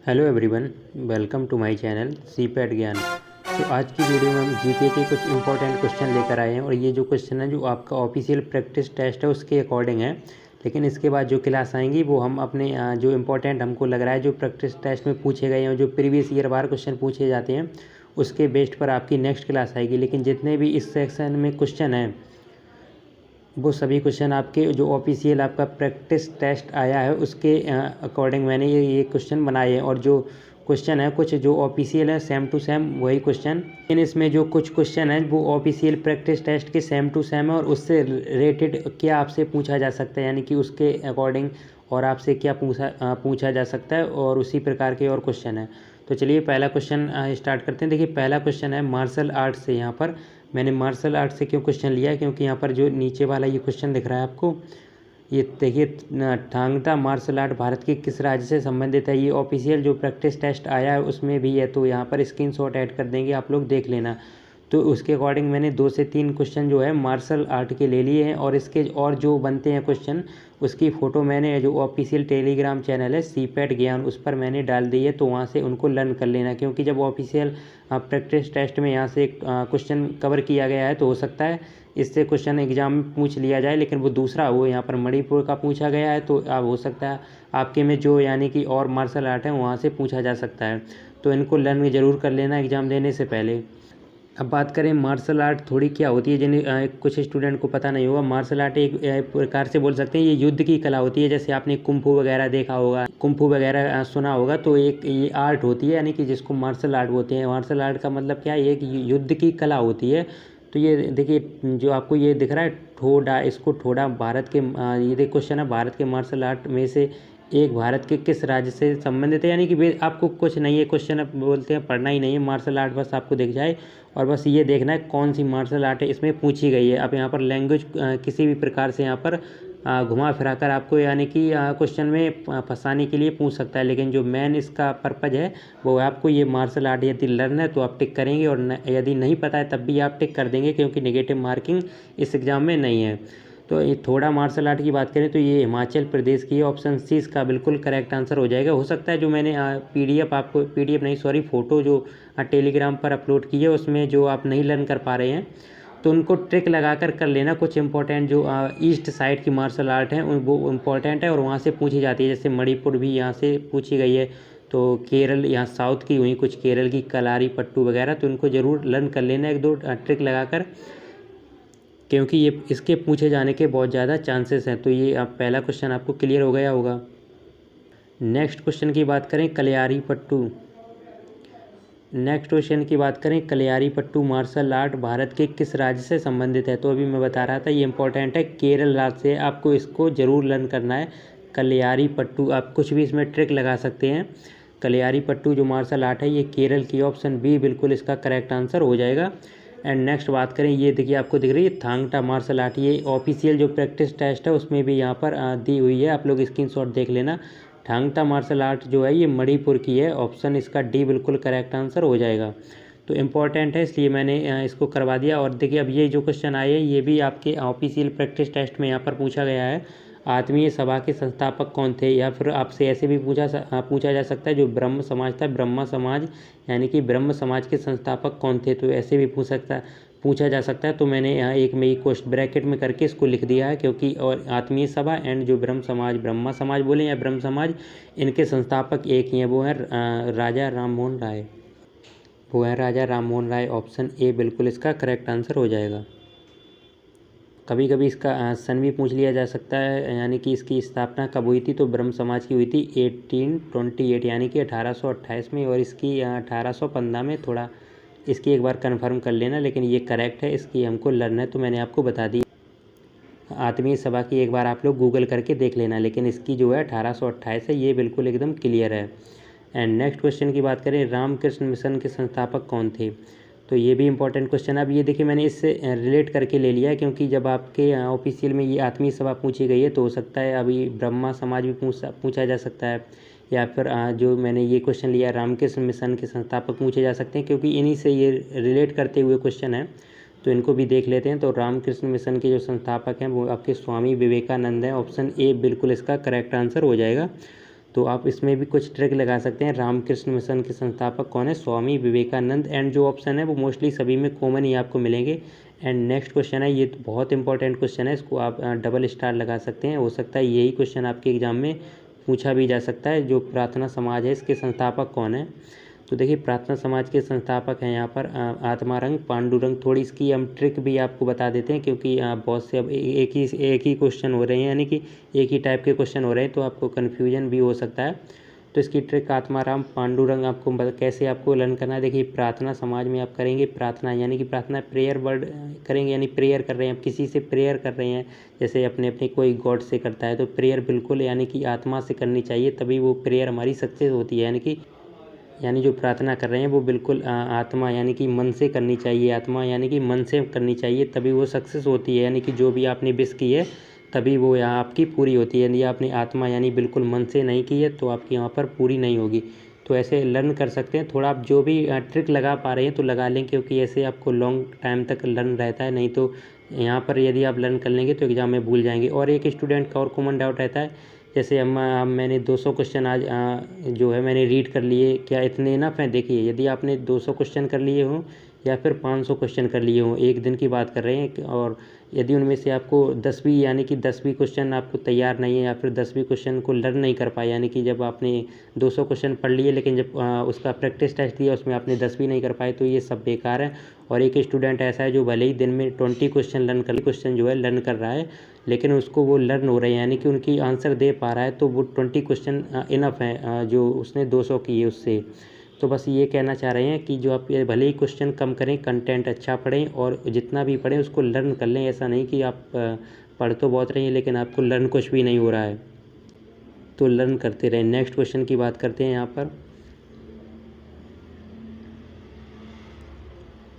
Hello everyone, welcome to my channel CIPET Gyan. तो आज की वीडियो में हम जीके के कुछ इंपॉर्टेंट क्वेश्चन लेकर आए हैं और ये जो क्वेश्चन है जो आपका ऑफिशियल प्रैक्टिस टेस्ट है उसके अकॉर्डिंग है। लेकिन इसके बाद जो क्लास आएंगी वो हम अपने जो इम्पोर्टेंट हमको लग रहा है जो प्रैक्टिस टेस्ट में पूछे गए हैं, जो प्रीवियस ईयर बार क्वेश्चन पूछे जाते हैं उसके बेस्ड पर आपकी नेक्स्ट क्लास आएगी। लेकिन जितने भी इस सेक्शन में क्वेश्चन हैं वो सभी क्वेश्चन आपके जो ऑफिशियल आपका प्रैक्टिस टेस्ट आया है उसके अकॉर्डिंग मैंने ये क्वेश्चन बनाए हैं। और जो क्वेश्चन है कुछ जो ऑफिशियल है सेम टू सेम वही क्वेश्चन, लेकिन इसमें जो कुछ क्वेश्चन है वो ऑफिशियल प्रैक्टिस टेस्ट के सेम टू सेम है और उससे रिलेटेड क्या आपसे पूछा जा सकता है, यानी कि उसके अकॉर्डिंग और आपसे क्या पूछा जा सकता है और उसी प्रकार के और क्वेश्चन है। तो चलिए पहला क्वेश्चन स्टार्ट करते हैं। देखिए पहला क्वेश्चन है मार्शल आर्ट से। यहाँ पर मैंने मार्शल आर्ट से क्यों क्वेश्चन लिया है, क्योंकि यहाँ पर जो नीचे वाला ये क्वेश्चन दिख रहा है आपको, ये देखिए थांगता मार्शल आर्ट भारत के किस राज्य से संबंधित है। ये ऑफिशियल जो प्रैक्टिस टेस्ट आया है उसमें भी है, तो यहाँ पर स्क्रीनशॉट ऐड कर देंगे, आप लोग देख लेना। तो उसके अकॉर्डिंग मैंने 2 से 3 क्वेश्चन जो है मार्शल आर्ट के ले लिए हैं और इसके और जो बनते हैं क्वेश्चन उसकी फ़ोटो मैंने जो ऑफिशियल टेलीग्राम चैनल है सीपैट ज्ञान उस पर मैंने डाल दी है, तो वहाँ से उनको लर्न कर लेना। क्योंकि जब ऑफिशियल प्रैक्टिस टेस्ट में यहाँ से क्वेश्चन कवर किया गया है तो हो सकता है इससे क्वेश्चन एग्जाम में पूछ लिया जाए, लेकिन वो दूसरा वो यहाँ पर मणिपुर का पूछा गया है, तो अब हो सकता है आपके में जो यानी कि और मार्शल आर्ट है वहाँ से पूछा जा सकता है। तो इनको लर्न ज़रूर कर लेना एग्ज़ाम देने से पहले। अब बात करें मार्शल आर्ट थोड़ी क्या होती है, जिन्हें कुछ स्टूडेंट को पता नहीं होगा। मार्शल आर्ट एक प्रकार से बोल सकते हैं ये युद्ध की कला होती है। जैसे आपने कुंफू वगैरह देखा होगा, कुंफू वगैरह सुना होगा, तो एक ये आर्ट होती है, यानी कि जिसको मार्शल आर्ट बोलते हैं। मार्शल आर्ट का मतलब क्या है, एक युद्ध की कला होती है। तो ये देखिए जो आपको ये दिख रहा है ठोडा, इसको ठोडा भारत के ये देखो क्वेश्चन है भारत के मार्शल आर्ट में से एक भारत के किस राज्य से संबंधित है। यानी कि आपको कुछ नहीं है क्वेश्चन, अब बोलते हैं पढ़ना ही नहीं है, मार्शल आर्ट बस आपको दिख जाए और बस ये देखना है कौन सी मार्शल आर्ट है इसमें पूछी गई है। अब यहाँ पर लैंग्वेज किसी भी प्रकार से यहाँ पर घुमा फिरा कर आपको यानी कि क्वेश्चन में फंसाने के लिए पूछ सकता है, लेकिन जो मेन इसका पर्पज़ है वो आपको ये मार्शल आर्ट यदि लर्न है तो आप टिक करेंगे और यदि नहीं पता है तब भी आप टिक कर देंगे, क्योंकि नेगेटिव मार्किंग इस एग्ज़ाम में नहीं है। तो ये थोड़ा मार्शल आर्ट की बात करें तो ये हिमाचल प्रदेश की ऑप्शन सी इसका बिल्कुल करेक्ट आंसर हो जाएगा। हो सकता है जो मैंने पीडीएफ आपको पीडीएफ नहीं सॉरी फ़ोटो जो टेलीग्राम पर अपलोड की है उसमें जो आप नहीं लर्न कर पा रहे हैं तो उनको ट्रिक लगा कर लेना। कुछ इंपॉर्टेंट जो ईस्ट साइड की मार्शल आर्ट है वो इम्पॉर्टेंट है और वहाँ से पूछी जाती है। जैसे मणिपुर भी यहाँ से पूछी गई है, तो केरल यहाँ साउथ की हुई कुछ केरल की कलारी पट्टू वगैरह, तो उनको ज़रूर लर्न कर लेना 1-2 ट्रिक लगाकर, क्योंकि ये इसके पूछे जाने के बहुत ज़्यादा चांसेस हैं। तो ये आप पहला क्वेश्चन आपको क्लियर हो गया होगा। नेक्स्ट क्वेश्चन की बात करें कलियारी पट्टू। नेक्स्ट क्वेश्चन की बात करें कलियारी पट्टू मार्शल आर्ट भारत के किस राज्य से संबंधित है। तो अभी मैं बता रहा था ये इंपॉर्टेंट है, केरल राज्य से, आपको इसको ज़रूर लर्न करना है। कलियारी पट्टू आप कुछ भी इसमें ट्रिक लगा सकते हैं। कलियारी पट्टू जो मार्शल आर्ट है ये केरल की, ऑप्शन बी बिल्कुल इसका करेक्ट आंसर हो जाएगा। एंड नेक्स्ट बात करें, ये देखिए आपको दिख रही है थांगटा मार्शल आर्ट, ये ऑफिशियल जो प्रैक्टिस टेस्ट है उसमें भी यहाँ पर दी हुई है, आप लोग स्क्रीनशॉट देख लेना। थांगटा मार्शल आर्ट जो है ये मणिपुर की है, ऑप्शन इसका डी बिल्कुल करेक्ट आंसर हो जाएगा। तो इम्पॉर्टेंट है इसलिए मैंने इसको करवा दिया। और देखिए अब ये जो क्वेश्चन आए हैं ये भी आपके ऑफिशियल प्रैक्टिस टेस्ट में यहाँ पर पूछा गया है। आत्मीय सभा के संस्थापक कौन थे, या फिर आपसे ऐसे भी पूछा जा सकता है जो ब्रह्म समाज था, ब्रह्मा समाज यानी कि ब्रह्म समाज के संस्थापक कौन थे, तो ऐसे भी पूछा जा सकता है। तो मैंने यहाँ एक में ही क्वेश्चन ब्रैकेट में करके इसको लिख दिया है, क्योंकि और आत्मीय सभा एंड जो ब्रह्म समाज, ब्रह्मा समाज बोले या ब्रह्म समाज, इनके संस्थापक एक ही हैं, वो है राजा राम मोहन राय, वो है राजा राम मोहन राय। ऑप्शन ए बिल्कुल इसका करेक्ट आंसर हो जाएगा। कभी कभी इसका सन भी पूछ लिया जा सकता है, यानी कि इसकी स्थापना कब हुई थी, तो ब्रह्म समाज की हुई थी 1828 यानी कि 1828 में, और इसकी 1815 में। थोड़ा इसकी एक बार कंफर्म कर लेना, लेकिन ये करेक्ट है, इसकी हमको लर्न है तो मैंने आपको बता दी। आत्मीय सभा की एक बार आप लोग गूगल करके देख लेना, लेकिन इसकी जो है 1828 है, ये बिल्कुल एकदम क्लियर है। एंड नेक्स्ट क्वेश्चन की बात करें, रामकृष्ण मिशन के संस्थापक कौन थे, तो ये भी इंपॉर्टेंट क्वेश्चन है। अब ये देखिए मैंने इससे रिलेट करके ले लिया है, क्योंकि जब आपके ऑफिशियल में ये आत्मीय सभा पूछी गई है तो हो सकता है अभी ब्रह्मा समाज भी पूछा जा सकता है, या फिर जो मैंने ये क्वेश्चन लिया रामकृष्ण मिशन के संस्थापक पूछे जा सकते हैं, क्योंकि इन्हीं से ये रिलेट करते हुए क्वेश्चन है, तो इनको भी देख लेते हैं। तो रामकृष्ण मिशन के जो संस्थापक हैं वो आपके स्वामी विवेकानंद हैं, ऑप्शन ए बिल्कुल इसका करेक्ट आंसर हो जाएगा। तो आप इसमें भी कुछ ट्रिक लगा सकते हैं। रामकृष्ण मिशन के संस्थापक कौन है? स्वामी विवेकानंद। एंड जो ऑप्शन है वो मोस्टली सभी में कॉमन ही आपको मिलेंगे। एंड नेक्स्ट क्वेश्चन है, ये तो बहुत इंपॉर्टेंट क्वेश्चन है, इसको आप डबल स्टार लगा सकते हैं। हो सकता है यही क्वेश्चन आपके एग्जाम में पूछा भी जा सकता है। जो प्रार्थना समाज है इसके संस्थापक कौन है? तो देखिए प्रार्थना समाज के संस्थापक हैं यहाँ पर आत्मारंग पांडुरंग। थोड़ी इसकी हम ट्रिक भी आपको बता देते हैं, क्योंकि बहुत से अब एक ही क्वेश्चन हो रहे हैं, यानी कि एक ही टाइप के क्वेश्चन हो रहे हैं, तो आपको कन्फ्यूजन भी हो सकता है। तो इसकी ट्रिक आत्माराम पांडुरंग आपको कैसे आपको लर्न करना है। देखिए प्रार्थना समाज में आप करेंगे प्रार्थना, यानी कि प्रार्थना प्रेयर वर्ड करेंगे, यानी प्रेयर कर रहे हैं, आप किसी से प्रेयर कर रहे हैं, जैसे अपने अपने कोई गॉड से करता है, तो प्रेयर बिल्कुल यानी कि आत्मा से करनी चाहिए, तभी वो प्रेयर हमारी सक्सेस होती है। यानी जो प्रार्थना कर रहे हैं वो बिल्कुल आत्मा यानी कि मन से करनी चाहिए, आत्मा यानी कि मन से करनी चाहिए, तभी वो सक्सेस होती है। यानी कि जो भी आपने विश की है तभी वो यहाँ आपकी पूरी होती है। यदि आपने आत्मा यानी बिल्कुल मन से नहीं की है तो आपकी यहाँ पर पूरी नहीं होगी। तो ऐसे लर्न कर सकते हैं। थोड़ा आप जो भी ट्रिक लगा पा रहे हैं तो लगा लें, क्योंकि ऐसे आपको लॉन्ग टाइम तक लर्न रहता है। नहीं तो यहाँ पर यदि आप लर्न कर लेंगे तो एग्ज़ाम में भूल जाएंगे। और एक स्टूडेंट का और कॉमन डाउट रहता है, जैसे मैंने 200 क्वेश्चन आज जो है मैंने रीड कर लिए, क्या इतने इनफ हैं? देखिए यदि आपने 200 क्वेश्चन कर लिए हों या फिर 500 क्वेश्चन कर लिए हों, एक दिन की बात कर रहे हैं, और यदि उनमें से आपको 10 भी यानी कि 10 भी क्वेश्चन आपको तैयार नहीं है या फिर 10 भी क्वेश्चन को लर्न नहीं कर पाए, यानी कि जब आपने 200 क्वेश्चन पढ़ लिए लेकिन जब उसका प्रैक्टिस टेस्ट दिया उसमें आपने 10 भी नहीं कर पाए, तो ये सब बेकार है। और एक स्टूडेंट ऐसा है जो भले ही दिन में 20 क्वेश्चन जो है लर्न कर रहा है, लेकिन उसको वो लर्न हो रहे हैं, यानी कि उनकी आंसर दे पा रहा है, तो वो 20 क्वेश्चन इनफ है जो उसने 200 किए उससे। तो बस ये कहना चाह रहे हैं कि जो आप ये भले ही क्वेश्चन कम करें, कंटेंट अच्छा पढ़ें और जितना भी पढ़ें उसको लर्न कर लें। ऐसा नहीं कि आप पढ़ तो बहुत रहे हैं लेकिन आपको लर्न कुछ भी नहीं हो रहा है, तो लर्न करते रहें। नेक्स्ट क्वेश्चन की बात करते हैं यहाँ पर।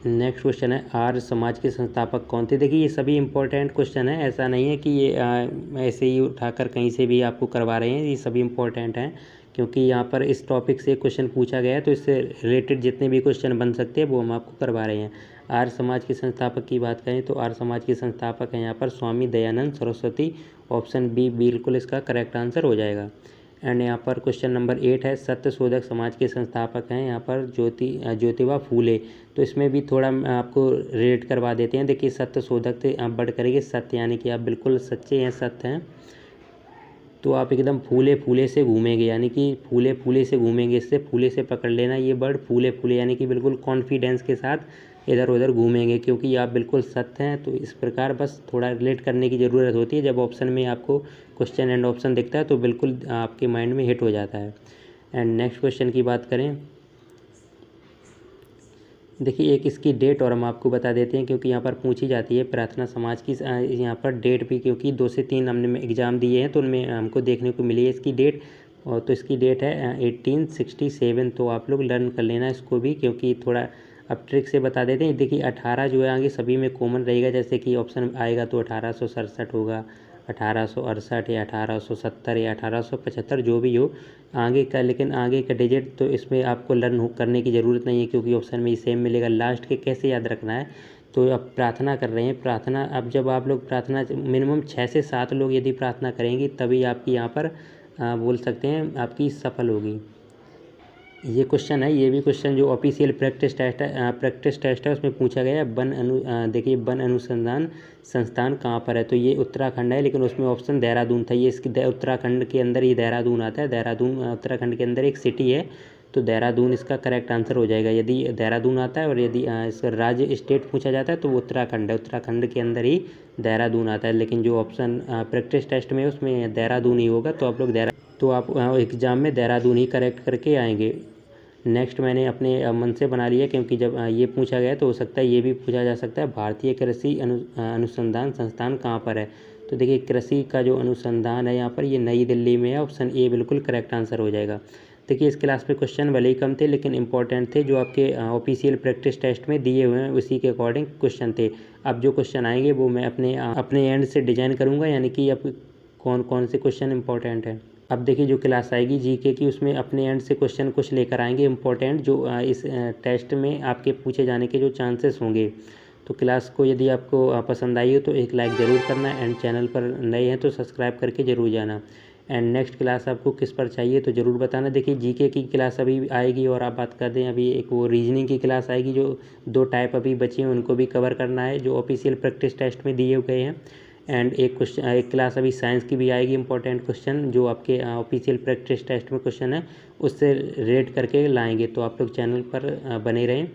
नेक्स्ट क्वेश्चन है, आर्य समाज के संस्थापक कौन थे? देखिए ये सभी इंपॉर्टेंट क्वेश्चन है, ऐसा नहीं है कि ये ऐसे ही उठाकर कहीं से भी आपको करवा रहे हैं, ये सभी इंपॉर्टेंट हैं, क्योंकि यहाँ पर इस टॉपिक से क्वेश्चन पूछा गया है, तो इससे रिलेटेड जितने भी क्वेश्चन बन सकते हैं वो हम आपको करवा रहे हैं। आर्य समाज के संस्थापक की बात करें तो आर्य समाज के संस्थापक हैं यहाँ पर स्वामी दयानंद सरस्वती। ऑप्शन बी बिल्कुल इसका करेक्ट आंसर हो जाएगा। एंड यहाँ पर क्वेश्चन नंबर 8 है, सत्यशोधक समाज के संस्थापक हैं यहाँ पर ज्योतिबा फूले। तो इसमें भी थोड़ा आपको रेट करवा देते हैं। देखिए सत्यशोधक थे, आप बढ़ करेंगे सत्य, यानी कि आप बिल्कुल सच्चे हैं, सत्य हैं, तो आप एकदम फूले फूले से घूमेंगे, यानी कि फूले फूले से घूमेंगे। इससे फूले से पकड़ लेना ये वर्ड, फूले फूले, यानी कि बिल्कुल कॉन्फिडेंस के साथ इधर उधर घूमेंगे, क्योंकि आप बिल्कुल सत्य हैं। तो इस प्रकार बस थोड़ा रिलेट करने की ज़रूरत होती है। जब ऑप्शन में आपको क्वेश्चन एंड ऑप्शन दिखता है तो बिल्कुल आपके माइंड में हिट हो जाता है। एंड नेक्स्ट क्वेश्चन की बात करें, देखिए एक इसकी डेट और हम आपको बता देते हैं, क्योंकि यहाँ पर पूछी जाती है प्रार्थना समाज की यहाँ पर डेट भी, क्योंकि 2 से 3 हमने एग्ज़ाम दिए हैं तो उनमें हमको देखने को मिली है इसकी डेट। और तो इसकी डेट है 1867। तो आप लोग लर्न कर लेना इसको भी, क्योंकि थोड़ा अब ट्रिक से बता देते हैं। देखिए 18 जो है आगे सभी में कॉमन रहेगा, जैसे कि ऑप्शन आएगा तो 1867 होगा, 1868 या 1870 या 1875 जो भी हो आगे का, लेकिन आगे का डिजिट तो इसमें आपको लर्न करने की ज़रूरत नहीं है, क्योंकि ऑप्शन में सेम मिलेगा। लास्ट के कैसे याद रखना है, तो अब प्रार्थना कर रहे हैं, प्रार्थना अब जब आप लोग प्रार्थना मिनिमम 6 से 7 लोग यदि प्रार्थना करेंगे तभी आपकी यहाँ पर बोल सकते हैं आपकी सफल होगी। ये क्वेश्चन है, ये भी क्वेश्चन जो ऑफिशियल प्रैक्टिस टेस्ट है उसमें पूछा गया है। देखिए वन अनुसंधान संस्थान कहाँ पर है, तो ये उत्तराखंड है, लेकिन उसमें ऑप्शन देहरादून था। ये इसकी उत्तराखंड के अंदर ही देहरादून आता है। देहरादून उत्तराखंड के अंदर एक सिटी है, तो देहरादून इसका करेक्ट आंसर हो जाएगा यदि देहरादून आता है। और यदि इसका राज्य स्टेट पूछा जाता है तो वो उत्तराखंड है, उत्तराखंड के अंदर ही देहरादून आता है। लेकिन जो ऑप्शन प्रैक्टिस टेस्ट में है उसमें देहरादून ही होगा, तो आप लोग तो आप एग्ज़ाम में देहरादून ही करेक्ट करके आएंगे। नेक्स्ट मैंने अपने मन से बना लिया, क्योंकि जब ये पूछा गया तो हो सकता है ये भी पूछा जा सकता है, भारतीय कृषि अनुसंधान संस्थान कहाँ पर है। तो देखिए कृषि का जो अनुसंधान है यहाँ पर ये नई दिल्ली में है। ऑप्शन ए बिल्कुल करेक्ट आंसर हो जाएगा। देखिए इस क्लास में क्वेश्चन भले ही कम थे लेकिन इंपॉर्टेंट थे, जो आपके ऑफिशियल प्रैक्टिस टेस्ट में दिए हुए हैं उसी के अकॉर्डिंग क्वेश्चन थे। अब जो क्वेश्चन आएंगे वो मैं अपने एंड से डिजाइन करूँगा, यानी कि अब कौन कौन से क्वेश्चन इंपॉर्टेंट हैं। अब देखिए जो क्लास आएगी जीके की उसमें अपने एंड से क्वेश्चन कुछ लेकर आएंगे इंपॉर्टेंट, जो इस टेस्ट में आपके पूछे जाने के जो चांसेस होंगे। तो क्लास को यदि आपको पसंद आई हो तो एक लाइक ज़रूर करना, एंड चैनल पर नए हैं तो सब्सक्राइब करके ज़रूर जाना। एंड नेक्स्ट क्लास आपको किस पर चाहिए तो ज़रूर बताना। देखिए जीके की क्लास अभी आएगी, और आप बात कर दें अभी एक वो रीजनिंग की क्लास आएगी, जो 2 टाइप अभी बचे हैं उनको भी कवर करना है जो ऑफिशियल प्रैक्टिस टेस्ट में दिए गए हैं। एंड एक क्लास अभी साइंस की भी आएगी, इंपॉर्टेंट क्वेश्चन जो आपके ऑफिशियल प्रैक्टिस टेस्ट में क्वेश्चन है उससे रेट करके लाएंगे। तो आप लोग चैनल पर बने रहें,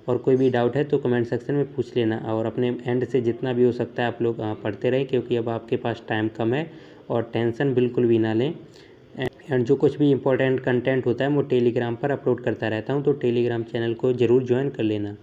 और कोई भी डाउट है तो कमेंट सेक्शन में पूछ लेना, और अपने एंड से जितना भी हो सकता है आप लोग पढ़ते रहें, क्योंकि अब आपके पास टाइम कम है। और टेंशन बिल्कुल भी ना लें। एंड जो कुछ भी इंपॉर्टेंट कंटेंट होता है वो टेलीग्राम पर अपलोड करता रहता हूँ, तो टेलीग्राम चैनल को ज़रूर ज्वाइन कर लेना।